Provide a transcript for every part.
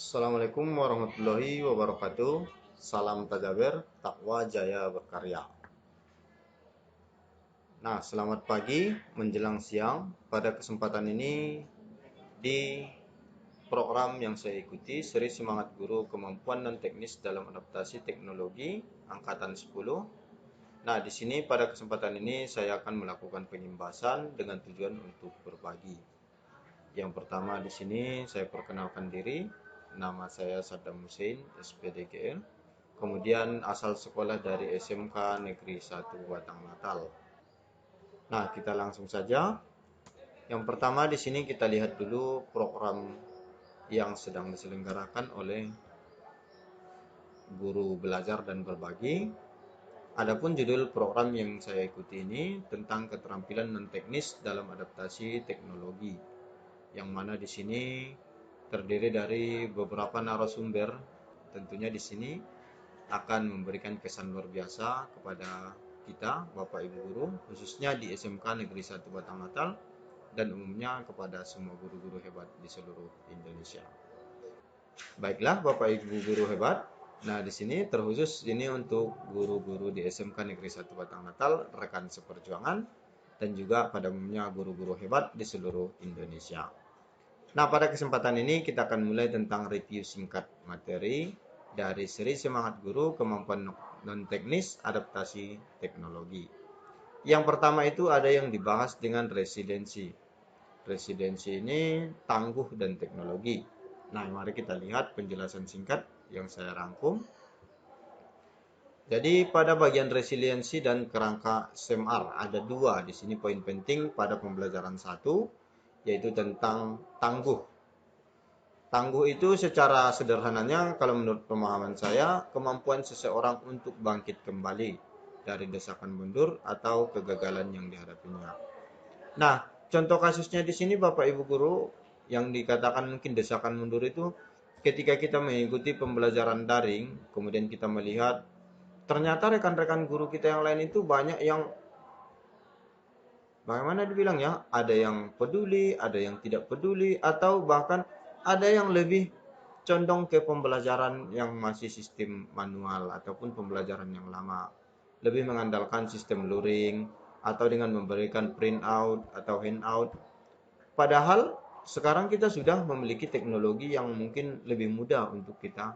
Assalamualaikum warahmatullahi wabarakatuh. Salam Tadaber, takwa jaya berkarya. Nah, selamat pagi menjelang siang. Pada kesempatan ini di program yang saya ikuti, seri Semangat Guru Kemampuan non Teknis dalam Adaptasi Teknologi angkatan 10. Nah, di sini pada kesempatan ini saya akan melakukan pengimbasan dengan tujuan untuk berbagi. Yang pertama di sini saya perkenalkan diri. Nama saya Saddam Hussein, SPDGL. Kemudian asal sekolah dari SMK Negeri 1 Batang Natal. Nah, kita langsung saja. Yang pertama di sini kita lihat dulu program yang sedang diselenggarakan oleh Guru Belajar dan Berbagi. Adapun judul program yang saya ikuti ini tentang keterampilan non teknis dalam adaptasi teknologi. Yang mana di sini terdiri dari beberapa narasumber. Tentunya di sini akan memberikan kesan luar biasa kepada kita, Bapak Ibu guru, khususnya di SMK Negeri 1 Batang Natal dan umumnya kepada semua guru-guru hebat di seluruh Indonesia. Baiklah, Bapak Ibu guru hebat. Nah, di sini terkhusus ini untuk guru-guru di SMK Negeri 1 Batang Natal, rekan seperjuangan, dan juga pada umumnya guru-guru hebat di seluruh Indonesia. Nah, pada kesempatan ini kita akan mulai tentang review singkat materi dari seri Semangat Guru Kemampuan Non-Teknis Adaptasi Teknologi. Yang pertama itu ada yang dibahas dengan resiliensi. Resiliensi ini tangguh dan teknologi. Nah, mari kita lihat penjelasan singkat yang saya rangkum. Jadi pada bagian resiliensi dan kerangka SEMAR ada dua di sini poin penting pada pembelajaran 1, yaitu tentang tangguh. Tangguh itu secara sederhananya kalau menurut pemahaman saya kemampuan seseorang untuk bangkit kembali dari desakan mundur atau kegagalan yang dihadapinya. Nah, contoh kasusnya di sini Bapak Ibu guru yang dikatakan mungkin desakan mundur itu ketika kita mengikuti pembelajaran daring, kemudian kita melihat ternyata rekan-rekan guru kita yang lain itu banyak yang bagaimana dibilang ya, ada yang peduli, ada yang tidak peduli, atau bahkan ada yang lebih condong ke pembelajaran yang masih sistem manual ataupun pembelajaran yang lama. Lebih mengandalkan sistem luring atau dengan memberikan print out atau handout. Padahal sekarang kita sudah memiliki teknologi yang mungkin lebih mudah untuk kita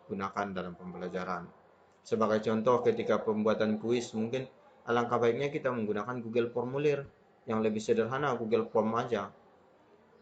gunakan dalam pembelajaran. Sebagai contoh ketika pembuatan kuis mungkin alangkah baiknya kita menggunakan Google Formulir yang lebih sederhana, Google Form aja.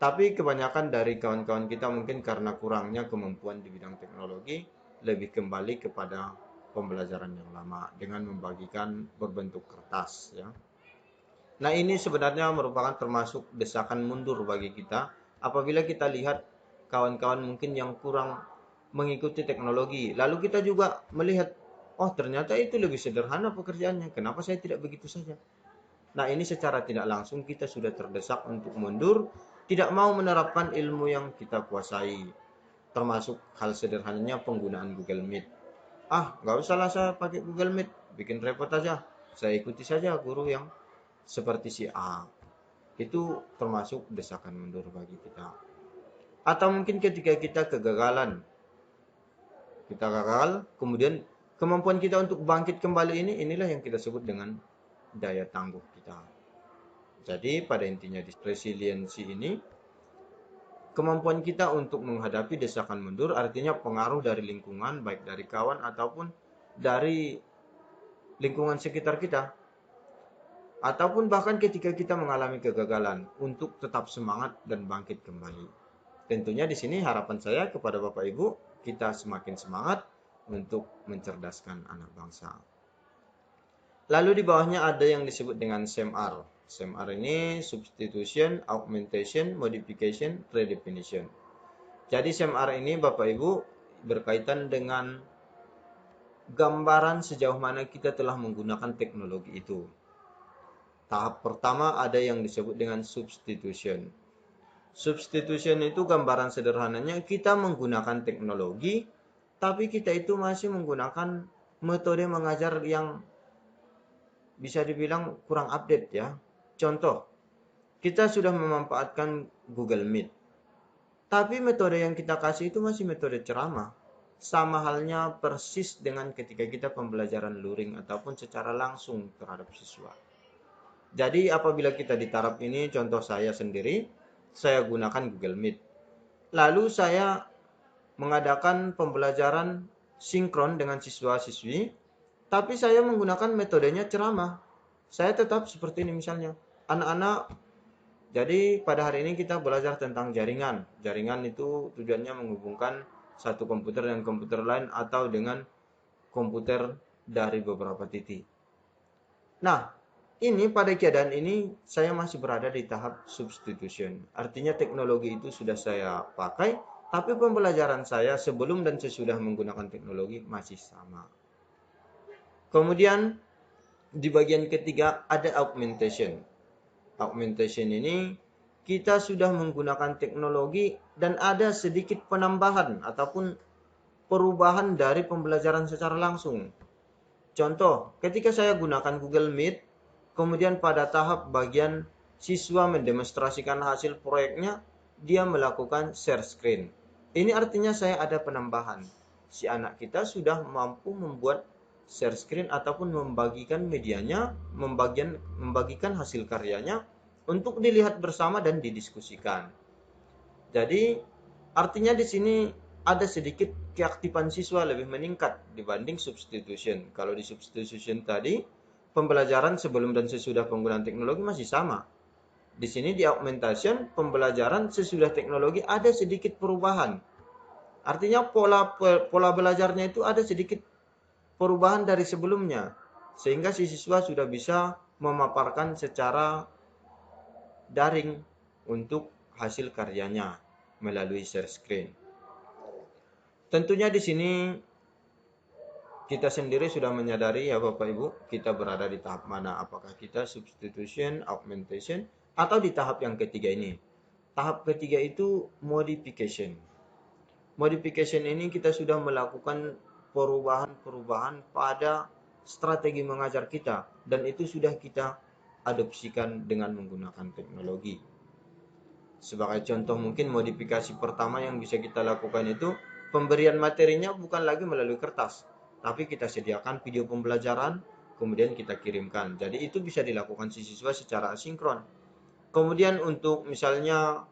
Tapi kebanyakan dari kawan-kawan kita mungkin karena kurangnya kemampuan di bidang teknologi lebih kembali kepada pembelajaran yang lama dengan membagikan berbentuk kertas ya. Nah, ini sebenarnya merupakan termasuk desakan mundur bagi kita apabila kita lihat kawan-kawan mungkin yang kurang mengikuti teknologi. Lalu kita juga melihat, oh ternyata itu lebih sederhana pekerjaannya. Kenapa saya tidak begitu saja? Nah, ini secara tidak langsung kita sudah terdesak untuk mundur, tidak mau menerapkan ilmu yang kita kuasai. Termasuk hal sederhananya penggunaan Google Meet. Ah, nggak usahlah saya pakai Google Meet, bikin repot aja. Saya ikuti saja guru yang seperti si A. Itu termasuk desakan mundur bagi kita. Atau mungkin ketika kita kegagalan, kita gagal, kemudian kemampuan kita untuk bangkit kembali inilah yang kita sebut dengan daya tangguh kita. Jadi pada intinya di resiliensi ini kemampuan kita untuk menghadapi desakan mundur artinya pengaruh dari lingkungan baik dari kawan ataupun dari lingkungan sekitar kita. Ataupun bahkan ketika kita mengalami kegagalan untuk tetap semangat dan bangkit kembali. Tentunya di sini harapan saya kepada Bapak Ibu kita semakin semangat untuk mencerdaskan anak bangsa. Lalu di bawahnya ada yang disebut dengan SEMAR. SEMAR ini substitution, augmentation, modification, redefinition. Jadi SEMAR ini Bapak Ibu berkaitan dengan gambaran sejauh mana kita telah menggunakan teknologi itu. Tahap pertama ada yang disebut dengan substitution. Substitution itu gambaran sederhananya kita menggunakan teknologi, tapi kita itu masih menggunakan metode mengajar yang bisa dibilang kurang update, ya. Contoh, kita sudah memanfaatkan Google Meet. Tapi metode yang kita kasih itu masih metode ceramah. Sama halnya persis dengan ketika kita pembelajaran luring ataupun secara langsung terhadap siswa. Jadi apabila kita di taraf ini, contoh saya sendiri, saya gunakan Google Meet. Lalu saya mengadakan pembelajaran sinkron dengan siswa-siswi, tapi saya menggunakan metodenya ceramah. Saya tetap seperti ini misalnya. Anak-anak, jadi pada hari ini kita belajar tentang jaringan. Jaringan itu tujuannya menghubungkan satu komputer dengan komputer lain atau dengan komputer dari beberapa titik. Nah, ini pada keadaan ini saya masih berada di tahap substitution. Artinya teknologi itu sudah saya pakai, tapi pembelajaran saya sebelum dan sesudah menggunakan teknologi masih sama. Kemudian di bagian ketiga ada augmentation. Augmentation ini kita sudah menggunakan teknologi dan ada sedikit penambahan ataupun perubahan dari pembelajaran secara langsung. Contoh, ketika saya gunakan Google Meet, kemudian pada tahap bagian siswa mendemonstrasikan hasil proyeknya, dia melakukan share screen. Ini artinya saya ada penambahan. Si anak kita sudah mampu membuat share screen ataupun membagikan medianya, membagikan hasil karyanya untuk dilihat bersama dan didiskusikan. Jadi, artinya di sini ada sedikit keaktifan siswa lebih meningkat dibanding substitution. Kalau di substitution tadi, pembelajaran sebelum dan sesudah penggunaan teknologi masih sama. Di sini di augmentation, pembelajaran sesudah teknologi ada sedikit perubahan. Artinya pola belajarnya itu ada sedikit perubahan dari sebelumnya. Sehingga si siswa sudah bisa memaparkan secara daring untuk hasil karyanya melalui share screen. Tentunya di sini kita sendiri sudah menyadari ya Bapak Ibu, kita berada di tahap mana, apakah kita substitution, augmentation, atau di tahap yang ketiga ini. Tahap ketiga itu modification. Modification ini kita sudah melakukan perubahan-perubahan pada strategi mengajar kita, dan itu sudah kita adopsikan dengan menggunakan teknologi. Sebagai contoh mungkin modifikasi pertama yang bisa kita lakukan itu pemberian materinya bukan lagi melalui kertas, tapi kita sediakan video pembelajaran, kemudian kita kirimkan. Jadi itu bisa dilakukan si siswa secara asinkron. Kemudian untuk misalnya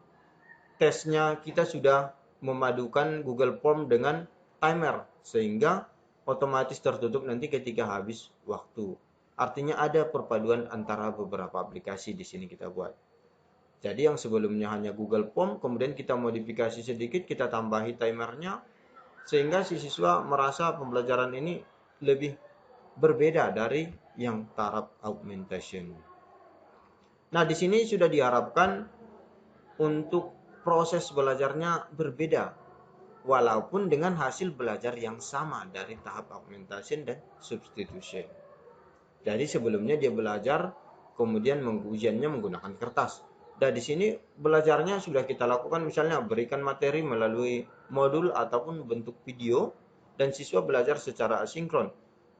tesnya kita sudah memadukan Google Form dengan timer, sehingga otomatis tertutup nanti ketika habis waktu. Artinya ada perpaduan antara beberapa aplikasi di sini kita buat. Jadi yang sebelumnya hanya Google Form, kemudian kita modifikasi sedikit, kita tambahi timernya, sehingga si siswa merasa pembelajaran ini lebih berbeda dari yang taraf augmentation. Nah, di sini sudah diharapkan untuk proses belajarnya berbeda, walaupun dengan hasil belajar yang sama dari tahap augmentation dan substitution. Jadi sebelumnya dia belajar, kemudian ujiannya menggunakan kertas. Dan di sini belajarnya sudah kita lakukan, misalnya berikan materi melalui modul ataupun bentuk video, dan siswa belajar secara asinkron.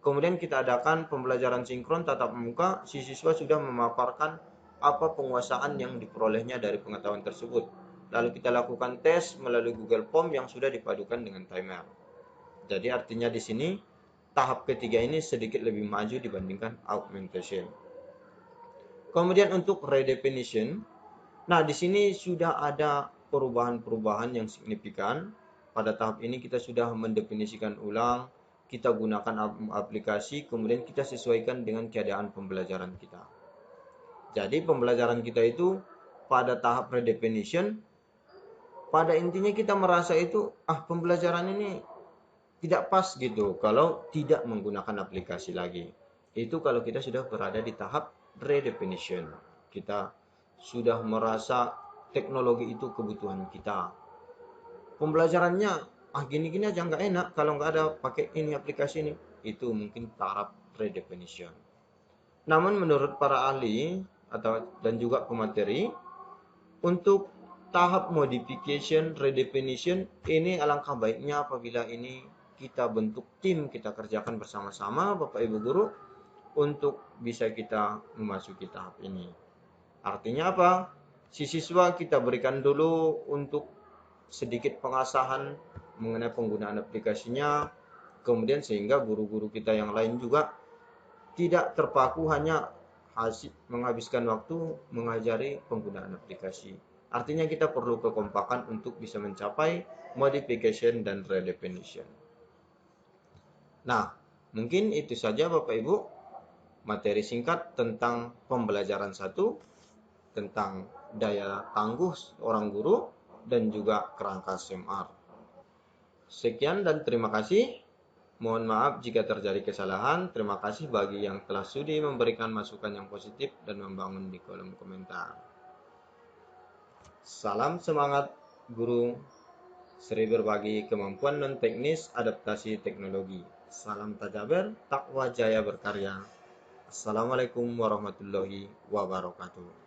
Kemudian kita adakan pembelajaran sinkron tatap muka, si siswa sudah memaparkan apa penguasaan yang diperolehnya dari pengetahuan tersebut. Lalu kita lakukan tes melalui Google Form yang sudah dipadukan dengan timer. Jadi artinya di sini tahap ketiga ini sedikit lebih maju dibandingkan augmentation. Kemudian untuk redefinition, nah di sini sudah ada perubahan-perubahan yang signifikan. Pada tahap ini kita sudah mendefinisikan ulang, kita gunakan aplikasi, kemudian kita sesuaikan dengan keadaan pembelajaran kita. Jadi pembelajaran kita itu pada tahap redefinition, pada intinya kita merasa itu, pembelajaran ini tidak pas gitu kalau tidak menggunakan aplikasi lagi. Itu kalau kita sudah berada di tahap redefinition. Kita sudah merasa teknologi itu kebutuhan kita. Pembelajarannya gini-gini aja nggak enak kalau nggak ada pakai ini aplikasi ini. Itu mungkin taraf redefinition. Namun menurut para ahli dan juga pemateri, untuk tahap modification, redefinition, ini alangkah baiknya apabila ini kita bentuk tim, kita kerjakan bersama-sama Bapak Ibu Guru untuk bisa kita memasuki tahap ini. Artinya apa? Si siswa kita berikan dulu untuk sedikit pengasahan mengenai penggunaan aplikasinya, kemudian sehingga guru-guru kita yang lain juga tidak terpaku hanya menghabiskan waktu mengajari penggunaan aplikasi. Artinya kita perlu kekompakan untuk bisa mencapai modification dan redefinition. Nah, mungkin itu saja Bapak Ibu materi singkat tentang pembelajaran 1, tentang daya tangguh orang guru dan juga kerangka SMR. Sekian dan terima kasih. Mohon maaf jika terjadi kesalahan. Terima kasih bagi yang telah sudi memberikan masukan yang positif dan membangun di kolom komentar. Salam semangat guru, seri berbagi kemampuan non-teknis adaptasi teknologi. Salam tajaber, takwa jaya berkarya. Assalamualaikum warahmatullahi wabarakatuh.